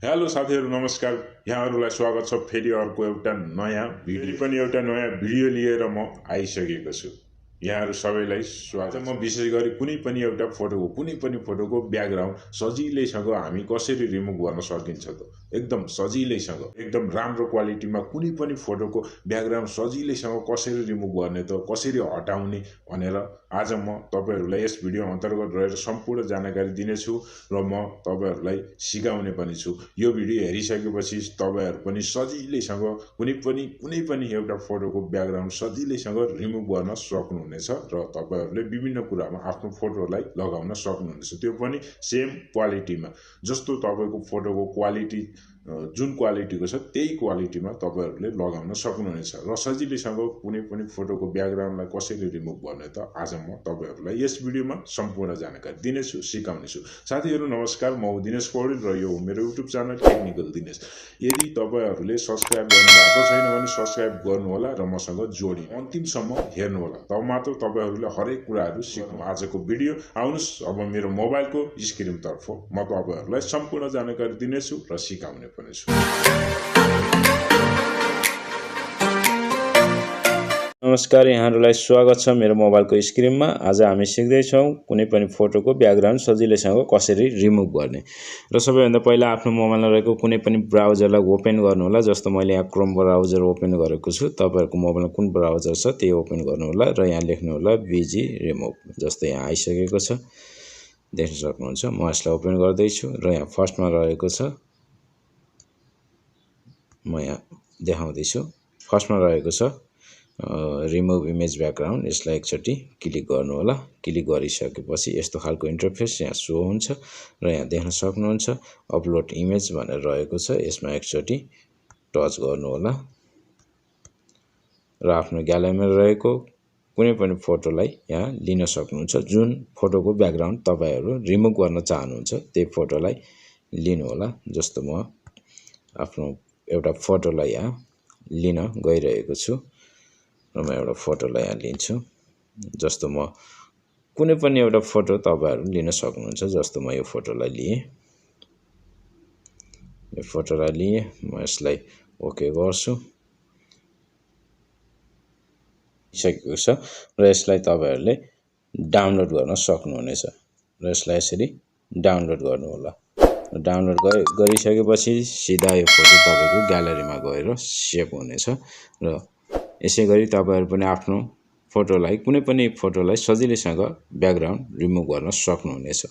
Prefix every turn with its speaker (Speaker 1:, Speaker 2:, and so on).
Speaker 1: Hello साथीहरु नमस्कार। यहाँहरुलाई स्वागत छ फेरि अर्को एउटा नयाँ भिडियो लिएर म आइसकेको छु। यहाँहरु सबैलाई स्वागत। म विशेष गरी कुनै पनि फोटोको ब्याकग्राउन्ड सजिलैसँग हामी कसरी रिमुभ गर्न सकिन्छ त एकदम सजिलैसँग एकदम राम्रो क्वालिटीमा कुनै पनि फोटोको ब्याकग्राउन्ड सजिलैसँग कसरी रिमुभ गर्ने त कसरी हटाउने भनेर आज म तपाईहरुलाई यस भिडियो अन्तर्गत रहेर सम्पूर्ण जानकारी दिनेछु र म तपाईहरुलाई सिकाउने पनि छु। यो भिडियो हेरिसकेपछि तपाईहरु पनि सजिलैसँग कुनै पनि एउटा फोटोको ब्याकग्राउन्ड सजिलैसँग रिमुभ गर्न सक्नुहुनेछ र तपाईहरुले विभिन्न कुरामा आफ्नो फोटोलाई लगाउन सक्नुहुनेछ, त्यो पनि सेम क्वालिटीमा। जस्तो तपाईको फोटोको क्वालिटी जुन क्वालिटीको छ त्यही क्वालिटीमा तपाईहरुले लगाउन सक्नुहुनेछ र सजिलैसँग कुनै पनि फोटोको ब्याकग्राउन्डलाई कसरी रिमुभ गर्ने त आज म तपाईहरुलाई यस भिडियोमा सम्पूर्ण जानकारी दिनेछु, सिकाउनेछु। साथीहरु नमस्कार, म दिनेश पौडेल र यो मेरो युट्युब च्यानल टेक्निकल दिनेश। यदि तपाईहरुले सब्स्क्राइब गर्नु भएको छैन भने सब्स्क्राइब गर्नु होला र मसँग जोडिनु अन्तिमसम्म हेर्नु होला, तब मात्र तपाईहरुले हरेक कुराहरु सिक्नु। आजको भिडियो आउनुस् अब मेरो मोबाइलको स्क्रिनतर्फ म तपाईहरुलाई सम्पूर्ण जानकारी दिनेछु र सिकाउने पनि छु।
Speaker 2: नमस्कार, यहाँहरुलाई स्वागत छ मेरो मोबाइलको स्क्रिनमा। आज हामी सिक्दै छौं कुनै पनि फोटोको ब्याकग्राउन्ड सजिलैसँग कसरी रिमुभ गर्ने। र सबैभन्दा पहिला आफ्नो मोबाइलमा रहेको कुनै पनि ब्राउजरलाई ओपन गर्नु होला। जस्तो मैले यहाँ क्रोम ब्राउजर ओपन गरेको छु, तपाईहरुको मोबाइलमा कुन ब्राउजर छ त्यही ओपन गर्नु होला र यहाँ लेख्नु होला बीजी रिमुभ। जस्तो यहाँ आइसकेको छ, देख्न सक्नुहुन्छ। म यसलाई ओपन गर्दै छु र यहाँ फर्स्टमा रहेको छ, म यहाँ देखाउँदै छु। फर्स्टमा रहेको छ रिमुभ इमेज ब्याकग्राउन्ड। यसलाई एकचोटी क्लिक गर्नु होला। क्लिक गरिसकेपछि यस्तो खालको इन्टरफेस यहाँ शो हुन्छ र यहाँ देख्न सक्नुहुन्छ अपलोड इमेज भनेर रहेको छ। यसमा एकचोटी टच गर्नु होला र आफ्नो ग्यालरीमा रहेको कुनै पनि फोटोलाई यहाँ लिन सक्नुहुन्छ। जुन फोटोको ब्याकग्राउन्ड तपाईहरु रिमुभ गर्न चाहनुहुन्छ त्यही फोटोलाई लिनु होला। जस्तो म आफ्नो एउटा फोटोलाई यहाँ लिन गइरहेको छु र म एउटा फोटोलाई यहाँ लिन्छु। जस्तो म कुनै पनि एउटा फोटो तपाईहरु लिन सक्नुहुन्छ। जस्तो म यो फोटोलाई लिएँ, म यसलाई ओके गर्छु। सकेको छ र यसलाई तपाईहरुले डाउनलोड गर्न सक्नुहुनेछ र यसलाई यसरी डाउनलोड गर्नु होला। डाउनलोड गरिसकेपछि सिधा यो फोटो तपाईको ग्यालरीमा गएर सेभ हुनेछ र यसैगरी तपाईहरु पनि आफ्नो फोटोलाई कुनै पनि फोटोलाई सजिलैसँग ब्याकग्राउन्ड रिमुभ गर्न सक्नुहुनेछ।